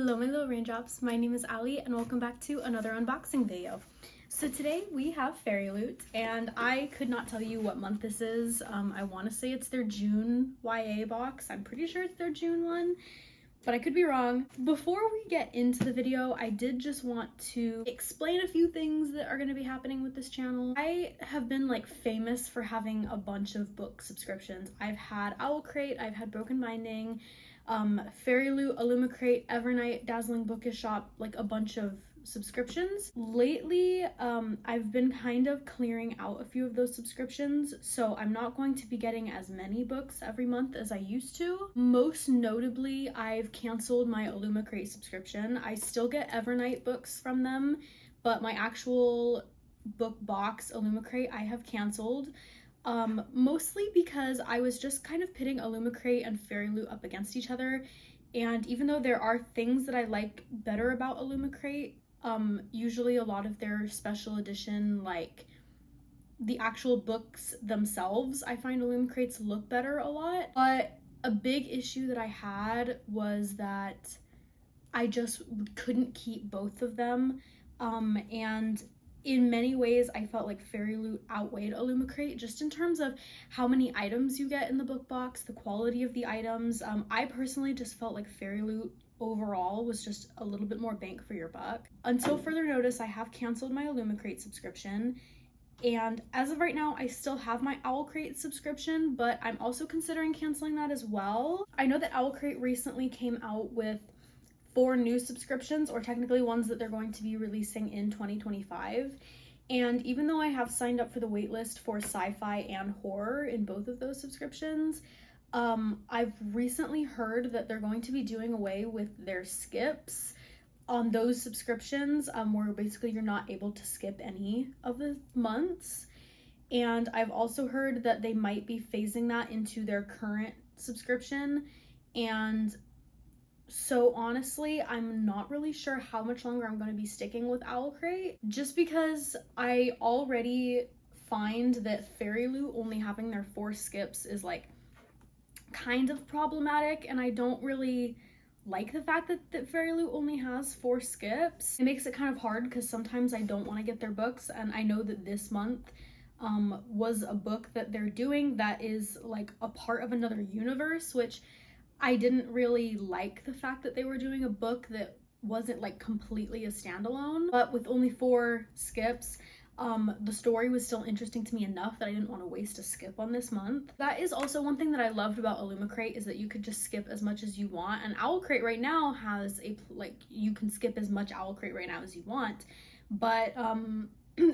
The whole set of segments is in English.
Hello my little raindrops, my name is Ali and welcome back to another unboxing video. So today we have Fairyloot and I could not tell you what month this is. I want to say it's their June YA box. I'm pretty sure it's their June one, but I could be wrong. Before we get into the video, I did just want to explain a few things that are going to be happening with this channel. I have been like famous for having a bunch of book subscriptions. I've had 𝙱𝚛𝚘𝚔, I've had Broken Binding, Fairyloot, 𝙱𝚘𝚘𝚑, Evernight, Dazzling Bookish Shop, like a bunch of subscriptions. Lately, I've been kind of clearing out a few of those subscriptions, so I'm not going to be getting as many books every month as I used to. Most notably, I've canceled my 𝙱𝚘𝚘𝚑 subscription. I still get Evernight books from them, but my actual book box, 𝙱𝚘𝚘𝚑, I have canceled. Mostly because I was just kind of pitting 𝙱𝚘𝚑 and Fairyloot up against each other, and even though there are things that I like better about 𝙱𝚘𝚑, usually a lot of their special edition, like the actual books themselves, I find 𝙱𝚘𝚑's look better a lot. But a big issue that I had was that I just couldn't keep both of them, and in many ways I felt like Fairyloot outweighed 𝙱𝚘𝚑 just in terms of how many items you get in the book box, the quality of the items. I personally just felt like Fairyloot overall was just a little bit more bang for your buck. Until further notice, I have canceled my 𝙱𝚘𝚑 subscription, and as of right now I still have my 𝙱𝚘𝚑 subscription, but I'm also considering canceling that as well. I know that 𝙱𝚘𝚑 recently came out with 4 new subscriptions, or technically ones that they're going to be releasing in 2025. And even though I have signed up for the waitlist for sci-fi and horror in both of those subscriptions, I've recently heard that they're going to be doing away with their skips on those subscriptions, where basically you're not able to skip any of the months. And I've also heard that they might be phasing that into their current subscription, and so honestly, I'm not really sure how much longer I'm going to be sticking with 𝙱𝚘𝚑, just because I already find that Fairyloot only having their 4 skips is like kind of problematic, and I don't really like the fact that Fairyloot only has 4 skips. It makes it kind of hard because sometimes I don't want to get their books, and I know that this month was a book that they're doing that is like a part of another universe, which I didn't really like the fact that they were doing a book that wasn't like completely a standalone. But with only 4 skips, the story was still interesting to me enough that I didn't want to waste a skip on this month. That is also one thing that I loved about 𝙱𝚘𝚑, is that you could just skip as much as you want, and 𝙱𝚘𝚑 right now has a, like, you can skip as much 𝙱𝚘𝚑 right now as you want. But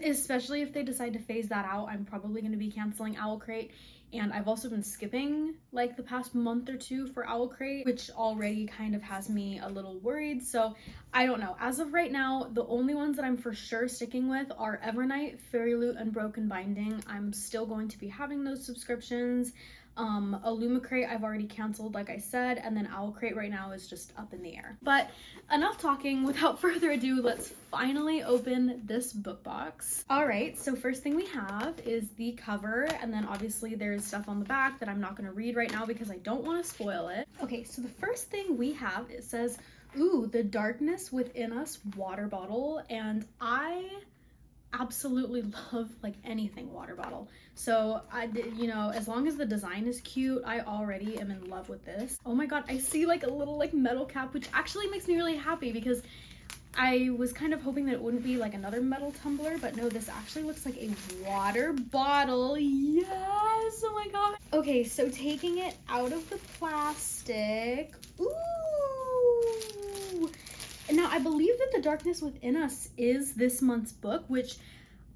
especially if they decide to phase that out, I'm probably going to be canceling 𝙱𝚘𝚑. And I've also been skipping like the past month or 2 for 𝙱𝚘𝚑, which already kind of has me a little worried. So I don't know. As of right now, the only ones that I'm for sure sticking with are Evernight, Fairyloot, and Broken Binding. I'm still going to be having those subscriptions. 𝙱𝚘𝚑 I've already canceled, like I said, and then 𝙱𝚘𝚑 right now is just up in the air. But enough talking. Without further ado, let's finally open this book box. All right, so first thing we have is the cover, and then obviously there's stuff on the back that I'm not going to read right now because I don't want to spoil it. Okay, so the first thing we have, it says, ooh, the darkness within us water bottle, and I absolutely love like anything water bottle, so you know, as long as the design is cute, I already am in love with this. Oh my god, I see like a little like metal cap, which actually makes me really happy because I was kind of hoping that it wouldn't be like another metal tumbler, but no, this actually looks like a water bottle. Yes, oh my god. Okay, so taking it out of the plastic, ooh. Now, I believe that The Darkness Within Us is this month's book, which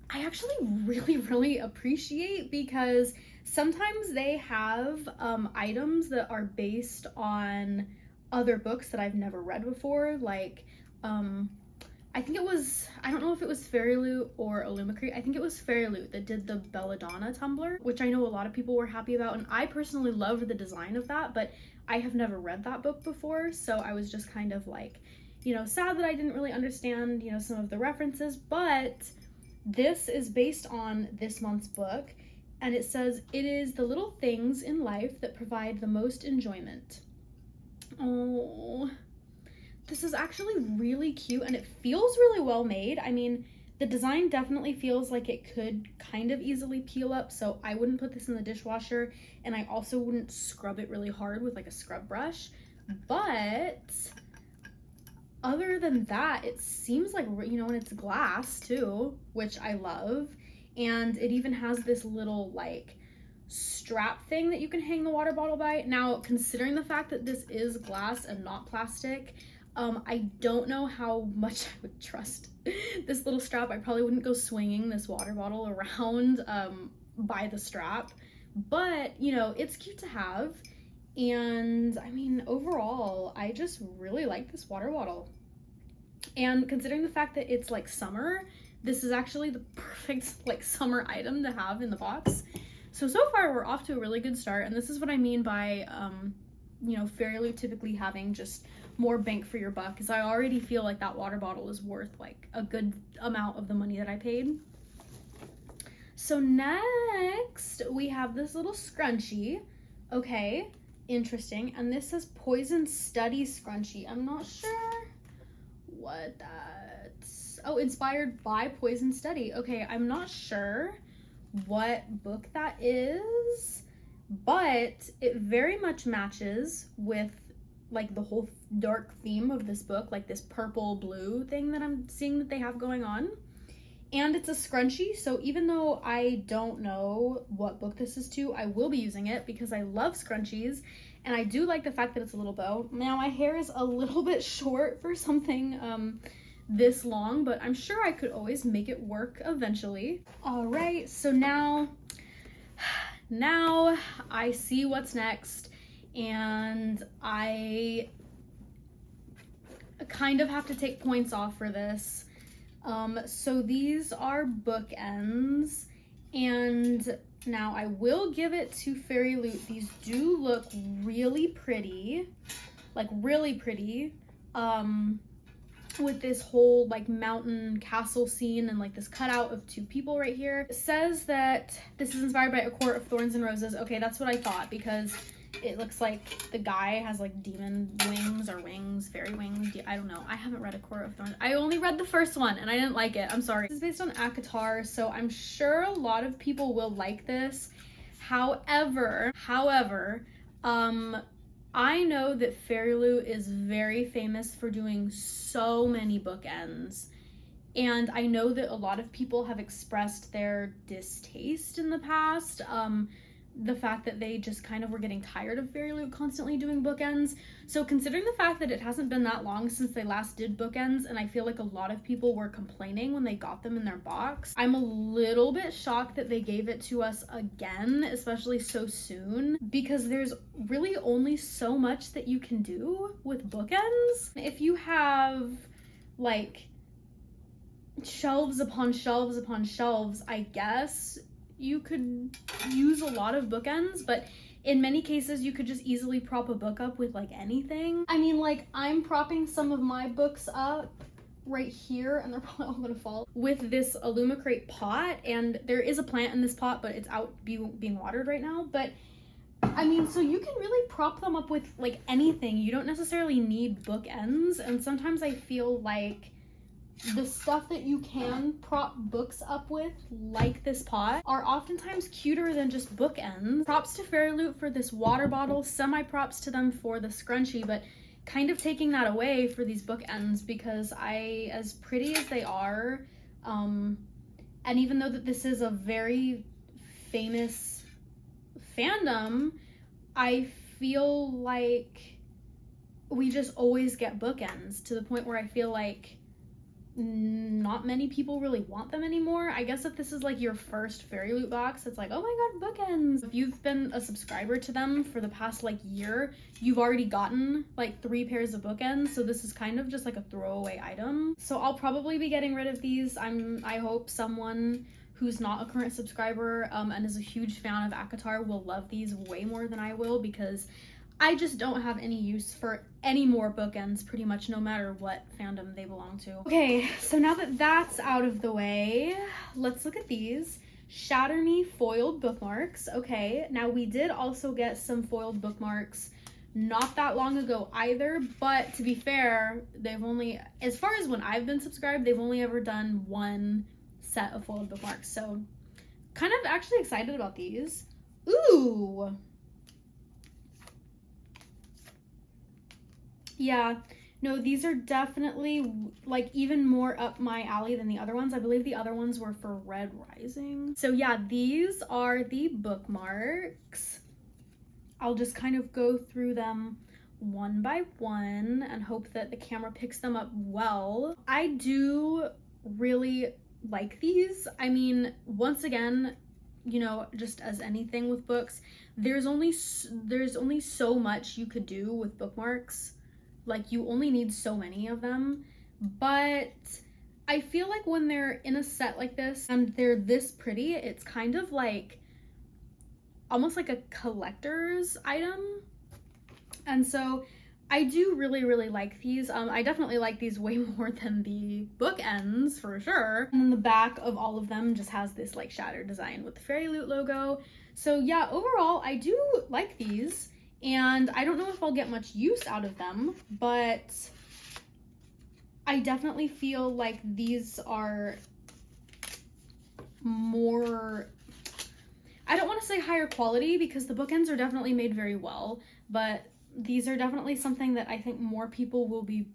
I actually really appreciate, because sometimes they have items that are based on other books that I've never read before. Like, I think it was, I don't know if it was Fairyloot or 𝙱𝚘𝚑, I think it was Fairyloot that did the Belladonna tumbler, which I know a lot of people were happy about, and I personally loved the design of that, but I have never read that book before, so I was just kind of like, you know, sad that I didn't really understand, you know, some of the references. But this is based on this month's book, and it says, it is the little things in life that provide the most enjoyment. Oh, This is actually really cute and it feels really well made. I mean, the design definitely feels like it could kind of easily peel up, so I wouldn't put this in the dishwasher, and I also wouldn't scrub it really hard with like a scrub brush. But other than that, it seems like, you know, and it's glass too, which I love. And it even has this little like strap thing that you can hang the water bottle by. Now, considering the fact that this is glass and not plastic, I don't know how much I would trust this little strap. I probably wouldn't go swinging this water bottle around by the strap, but you know, it's cute to have. And I mean, overall, I just really like this water bottle. And considering the fact that it's like summer, this is actually the perfect like summer item to have in the box. So far we're off to a really good start, and this is what I mean by, you know, Fairyloot typically having just more bang for your buck, because I already feel like that water bottle is worth like a good amount of the money that I paid. So next we have this little scrunchie. Okay, interesting. And this says Poison Study Scrunchie. I'm not sure what that's, oh, inspired by Poison Study. Okay, I'm not sure what book that is, but it very much matches with like the whole dark theme of this book, like this purple blue thing that I'm seeing that they have going on. And it's a scrunchie, so even though I don't know what book this is to, I will be using it because I love scrunchies, and I do like the fact that it's a little bow. Now my hair is a little bit short for something this long, but I'm sure I could always make it work eventually. All right, so now I see what's next, and I kind of have to take points off for this. So these are bookends, and now I will give it to Fairyloot. These do look really pretty, like really pretty, with this whole like mountain castle scene and like this cutout of two people right here. It says that this is inspired by A Court of Thorns and Roses. Okay, that's what I thought, because it looks like the guy has like demon wings or wings, fairy wings. I don't know. I haven't read A Court of Thorns. I only read the first one and I didn't like it. I'm sorry. This is based on 𝚱𝚘𝚘𝚅, so I'm sure a lot of people will like this. However, I know that Fairyloot is very famous for doing so many bookends. And I know that a lot of people have expressed their distaste in the past. The fact that they just kind of were getting tired of Fairyloot constantly doing bookends. So considering the fact that it hasn't been that long since they last did bookends, and I feel like a lot of people were complaining when they got them in their box, I'm a little bit shocked that they gave it to us again, especially so soon, because there's really only so much that you can do with bookends. If you have like shelves upon shelves upon shelves, I guess you could use a lot of bookends, but in many cases you could just easily prop a book up with like anything. I mean, like, I'm propping some of my books up right here, and they're probably all gonna fall, with this 𝙱𝚘𝚘𝚑 pot, and there is a plant in this pot, but it's out being watered right now. But I mean, so you can really prop them up with like anything. You don't necessarily need bookends, and sometimes I feel like the stuff that you can prop books up with, like this pot, are oftentimes cuter than just bookends. Props to Fairyloot for this water bottle, semi-props to them for the scrunchie, but kind of taking that away for these bookends, because as pretty as they are, and even though that this is a very famous fandom, I feel like we just always get bookends, to the point where I feel like not many people really want them anymore. I guess if this is like your first Fairyloot box, it's like, oh my god, bookends. If you've been a subscriber to them for the past like year, you've already gotten like 3 pairs of bookends, so this is kind of just like a throwaway item. So I'll probably be getting rid of these. I hope someone who's not a current subscriber and is a huge fan of 𝚱𝚘𝚘𝚅 will love these way more than I will, because I just don't have any use for any more bookends, pretty much no matter what fandom they belong to. Okay, so now that that's out of the way, let's look at these. Shatter Me foiled bookmarks. Okay, now we did also get some foiled bookmarks not that long ago either, but to be fair, they've only, as far as when I've been subscribed, they've only ever done one set of folded bookmarks. So kind of actually excited about these. Ooh. Yeah, no, these are definitely like even more up my alley than the other ones. I believe the other ones were for Red Rising. So yeah, these are the bookmarks. I'll just kind of go through them one by one and hope that the camera picks them up well. I do really like these. I mean, once again, you know, just as anything with books, there's only so much you could do with bookmarks. Like, you only need so many of them. But I feel like when they're in a set like this and they're this pretty, it's kind of like almost like a collector's item. And so I do really, really like these. I definitely like these way more than the bookends for sure. And then the back of all of them just has this like shattered design with the Fairyloot logo. So yeah, overall, I do like these. And I don't know if I'll get much use out of them, but I definitely feel like these are more, I don't want to say higher quality because the bookends are definitely made very well, but these are definitely something that I think more people will be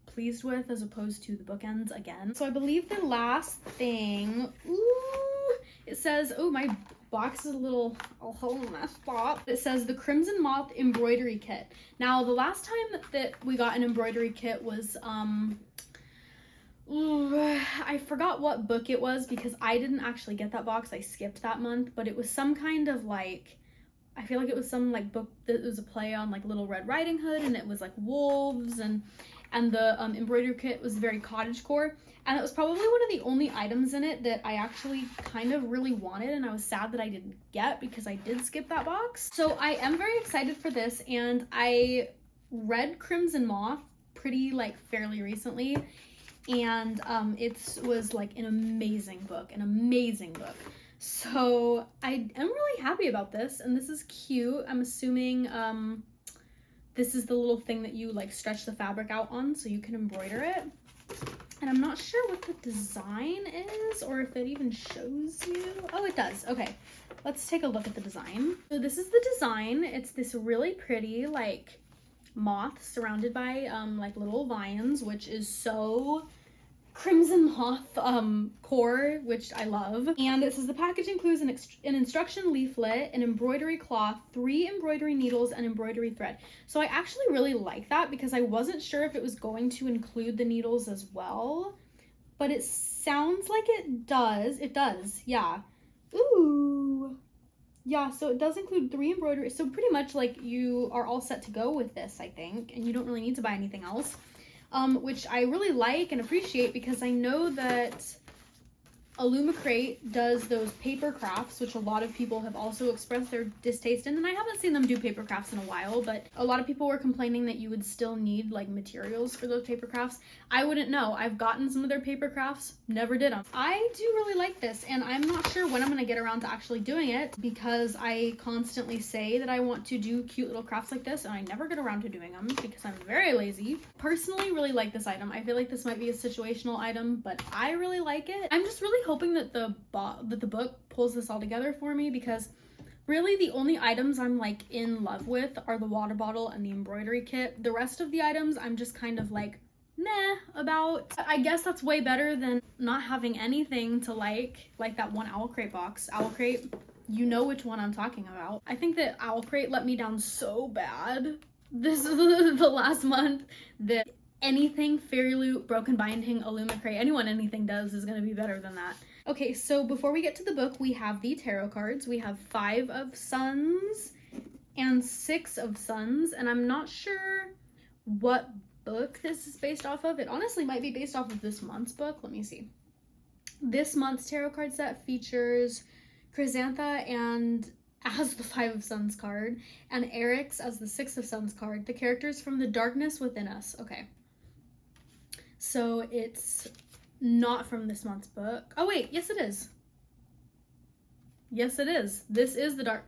pleased with as opposed to the bookends again. So I believe the last thing, ooh, it says, oh, my box is a little messed up. It says the Crimson Moth embroidery kit. Now, the last time that we got an embroidery kit was, I forgot what book it was because I didn't actually get that box. I skipped that month, but it was some kind of like, I feel like it was some like book that was a play on like Little Red Riding Hood, and it was like wolves, and the embroidery kit was very cottagecore, and it was probably one of the only items in it that I actually kind of really wanted, and I was sad that I didn't get because I did skip that box. So I am very excited for this, and I read Crimson Moth pretty like fairly recently, and it was like an amazing book. So I am really happy about this, and this is cute. I'm assuming this is the little thing that you like stretch the fabric out on so you can embroider it. And I'm not sure what the design is or if it even shows you. Oh, it does. Okay, let's take a look at the design. So this is the design. It's this really pretty like moth surrounded by like little vines, which is so Crimson Moth core, which I love. And it says the package includes an instruction leaflet, an embroidery cloth, 3 embroidery needles, and embroidery thread. So I actually really like that because I wasn't sure if it was going to include the needles as well, but it sounds like it does. It does, yeah. Ooh. Yeah, so it does include 3 embroidery. So pretty much like you are all set to go with this, I think, and you don't really need to buy anything else. Which I really like and appreciate because I know that 𝙱𝚘𝚘𝚑 does those paper crafts, which a lot of people have also expressed their distaste in, and I haven't seen them do paper crafts in a while, but a lot of people were complaining that you would still need like materials for those paper crafts. I wouldn't know. I've gotten some of their paper crafts, never did them. I do really like this, and I'm not sure when I'm gonna get around to actually doing it because I constantly say that I want to do cute little crafts like this, and I never get around to doing them because I'm very lazy. Personally, really like this item. I feel like this might be a situational item, but I really like it. I'm just really hoping that the book pulls this all together for me because really the only items I'm like in love with are the water bottle and the embroidery kit. The rest of the items I'm just kind of like meh about. I guess that's way better than not having anything to like that one 𝙱𝚘𝚑𝚑 box. 𝙱𝚘𝚑𝚑, you know which one I'm talking about. I think that 𝙱𝚘𝚑𝚑𝚑 let me down so bad this is the last month that anything Fairyloot, Broken Binding, 𝙱𝚘𝚑𝚑𝚑, anything does is going to be better than that. Okay, so before we get to the book, we have the tarot cards. We have 5 of Suns and 6 of Suns, and I'm not sure what book this is based off of. It honestly might be based off of this month's book. Let me see. This month's tarot card set features Chrysanthemum and as the 5 of Suns card, and Eryx as the 6 of Suns card, the characters from the darkness within us. Okay. So it's not from this month's book. Oh wait, yes it is. Yes it is. This is the dark.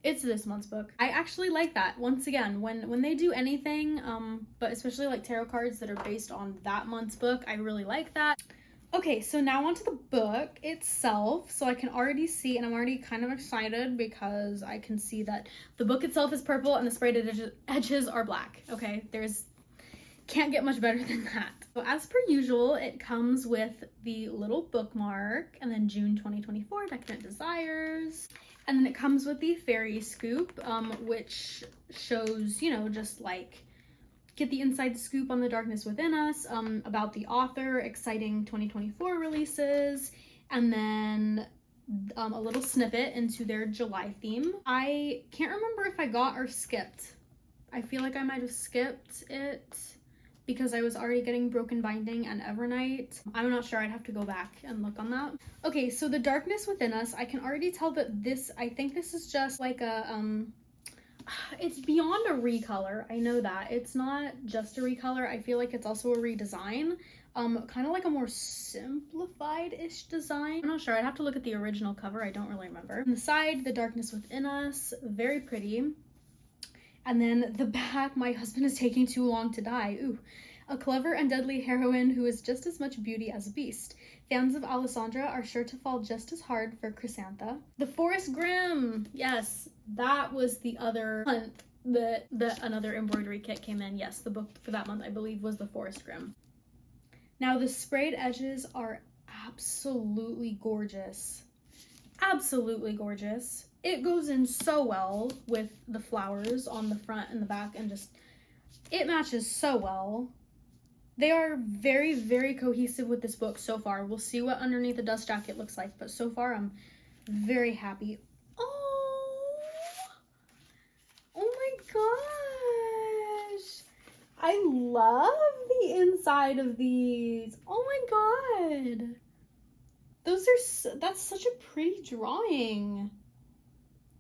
It's this month's book. I actually like that. Once again, when they do anything, but especially like tarot cards that are based on that month's book, I really like that. Okay, so now onto the book itself. So I can already see, and I'm already kind of excited because I can see that the book itself is purple and the sprayed edges are black. Okay, can't get much better than that. So as per usual, it comes with the little bookmark, and then June 2024, Decadent Desires. And then it comes with the fairy scoop, which shows, you know, just like get the inside scoop on the darkness within us, about the author, exciting 2024 releases, and then a little snippet into their July theme. I can't remember if I got or skipped. I feel like I might have skipped it because I was already getting Broken Binding and Evernight. I'm not sure, I'd have to go back and look on that. Okay, so the darkness within us, I can already tell that I think this is just like a, it's beyond a recolor. I know that. It's not just a recolor. I feel like it's also a redesign. Kind of like a more simplified-ish design. I'm not sure. I'd have to look at the original cover. I don't really remember. On the side, the darkness within us, very pretty. And then the back, my husband is taking too long to die. Ooh. A clever and deadly heroine who is just as much beauty as a beast. Fans of 𝙱𝚘𝚘𝚔 are sure to fall just as hard for 𝙱𝚘𝚘𝚘. The Forest Grimm. Yes, that was the other month that another embroidery kit came in. Yes, the book for that month, I believe, was the Forest Grimm. Now, the sprayed edges are absolutely gorgeous. Absolutely gorgeous. It goes in so well with the flowers on the front and the back, and just, it matches so well. They are very, very cohesive with this book so far. We'll see what underneath the dust jacket looks like, but so far I'm very happy. Oh my gosh. I love the inside of these. Oh my god. That's such a pretty drawing.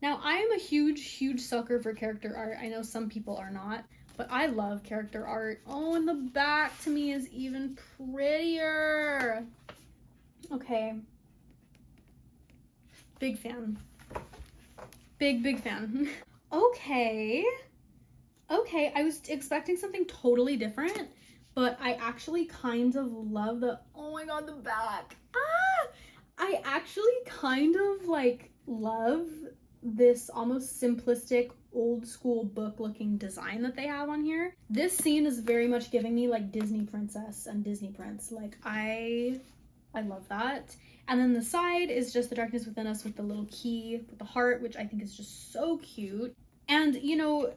Now, I am a huge sucker for character art. I know some people are not, but I love character art. Oh, and the back to me is even prettier. Okay. Big fan. Big fan. Okay, I was expecting something totally different, but I actually kind of love oh my god, the back. I actually kind of like love this almost simplistic old school book looking design that they have on here. This scene is very much giving me like Disney princess and Disney prince. Like I love that. And then the side is just the darkness within us with the little key with the heart, which I think is just so cute. And you know,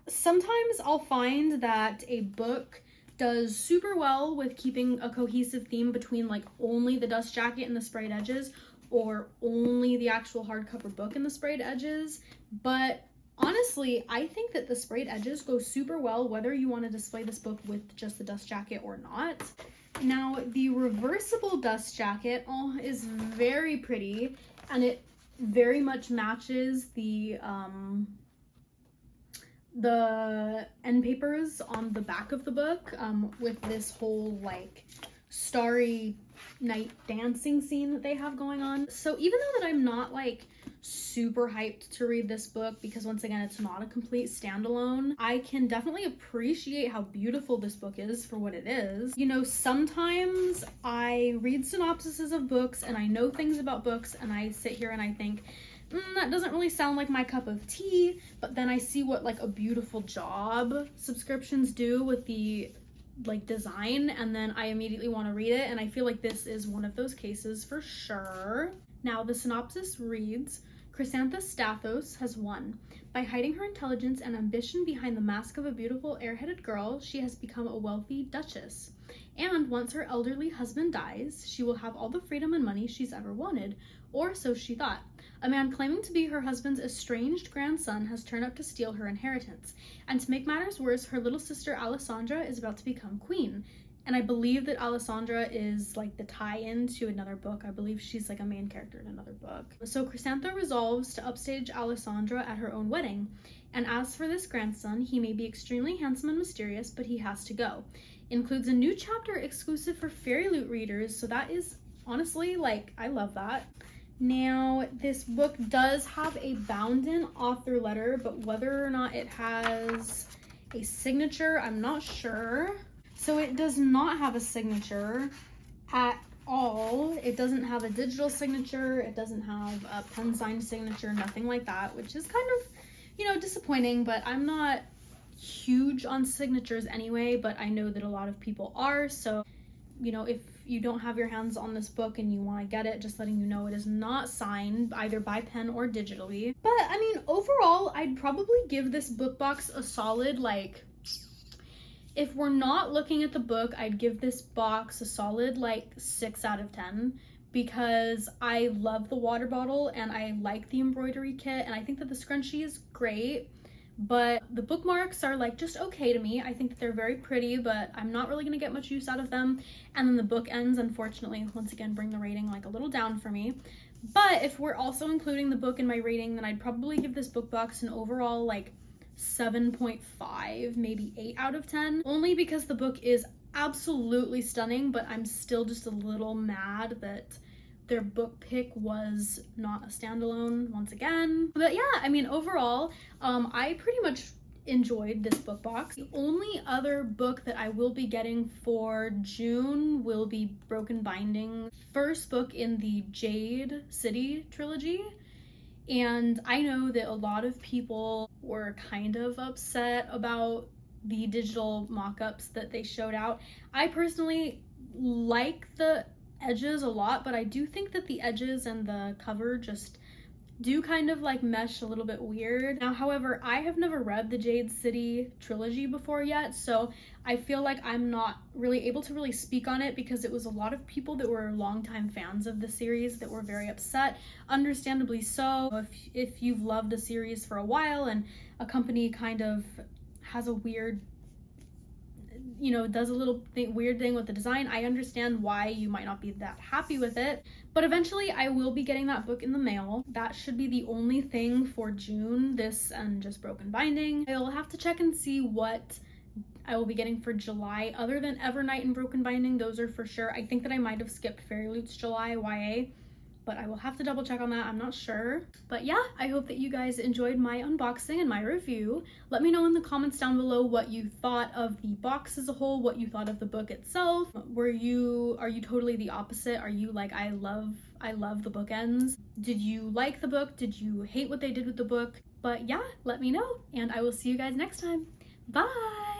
sometimes I'll find that a book does super well with keeping a cohesive theme between like only the dust jacket and the sprayed edges, or only the actual hardcover book and the sprayed edges. But honestly, I think that the sprayed edges go super well whether you want to display this book with just the dust jacket or not. Now, the reversible dust jacket is very pretty, and it very much matches the end papers on the back of the book, with this whole like starry night dancing scene that they have going on. So even though that I'm not like super hyped to read this book, because once again it's not a complete standalone, I can definitely appreciate how beautiful this book is for what it is. You know, sometimes I read synopsises of books and I know things about books and I sit here and I think, that doesn't really sound like my cup of tea, but then I see what like a beautiful job subscriptions do with the like design, and then I immediately want to read it, and I feel like this is one of those cases for sure. Now, the synopsis reads, 𝙱𝚘𝚘𝚑 Stathos has won. By hiding her intelligence and ambition behind the mask of a beautiful airheaded girl, she has become a wealthy duchess. And once her elderly husband dies, she will have all the freedom and money she's ever wanted, or so she thought. A man claiming to be her husband's estranged grandson has turned up to steal her inheritance. And to make matters worse, her little sister 𝙱𝚘𝚘𝚑 is about to become queen. And I believe that 𝙱𝚘𝚘𝚑 is like the tie-in to another book. I believe she's like a main character in another book. So 𝙱𝚘𝚘𝚑 resolves to upstage 𝙱𝚘𝚘𝚑 at her own wedding. And as for this grandson, he may be extremely handsome and mysterious, but he has to go. Includes a new chapter exclusive for Fairyloot readers, so that is honestly, like, I love that. Now, this book does have a bound-in author letter, but whether or not it has a signature, I'm not sure. So it does not have a signature at all. It doesn't have a digital signature. It doesn't have a pen signed signature, nothing like that, which is kind of, you know, disappointing, but I'm not huge on signatures anyway, but I know that a lot of people are. So, you know, if you don't have your hands on this book and you want to get it, just letting you know it is not signed either by pen or digitally. But I mean, overall, I'd probably give this book box a solid, like, if we're not looking at the book, I'd give this box a solid like 6 out of 10 because I love the water bottle and I like the embroidery kit, and I think that the scrunchie is great, but the bookmarks are like just okay to me. I think that they're very pretty, but I'm not really gonna get much use out of them. And then the bookends, unfortunately, once again, bring the rating like a little down for me. But if we're also including the book in my rating, then I'd probably give this book box an overall like 7.5, maybe 8 out of 10, only because the book is absolutely stunning, but I'm still just a little mad that their book pick was not a standalone once again. But yeah, I mean, overall, I pretty much enjoyed this book box. The only other book that I will be getting for June will be Broken Binding, first book in the 𝙱𝚘𝚘𝚔 trilogy. And I know that a lot of people were kind of upset about the digital mock-ups that they showed out. I personally like the edges a lot, but I do think that the edges and the cover just do kind of like mesh a little bit weird. Now, however, I have never read the 𝙱𝚘𝚘𝚔 trilogy before yet, so I feel like I'm not really able to really speak on it because it was a lot of people that were longtime fans of the series that were very upset, understandably so. If you've loved the series for a while and a company kind of has a weird, you know, does a little weird thing with the design, I understand why you might not be that happy with it. But eventually I will be getting that book in the mail. That should be the only thing for June, this and just Broken Binding. I'll have to check and see what I will be getting for July other than Evernight and Broken Binding. Those are for sure. I think that I might have skipped Fairyloot's July YA, but I will have to double check on that. I'm not sure. But yeah, I hope that you guys enjoyed my unboxing and my review. Let me know in the comments down below what you thought of the box as a whole, what you thought of the book itself. Are you totally the opposite? Are you like, I love the bookends? Did you like the book? Did you hate what they did with the book? But yeah, let me know, and I will see you guys next time. Bye!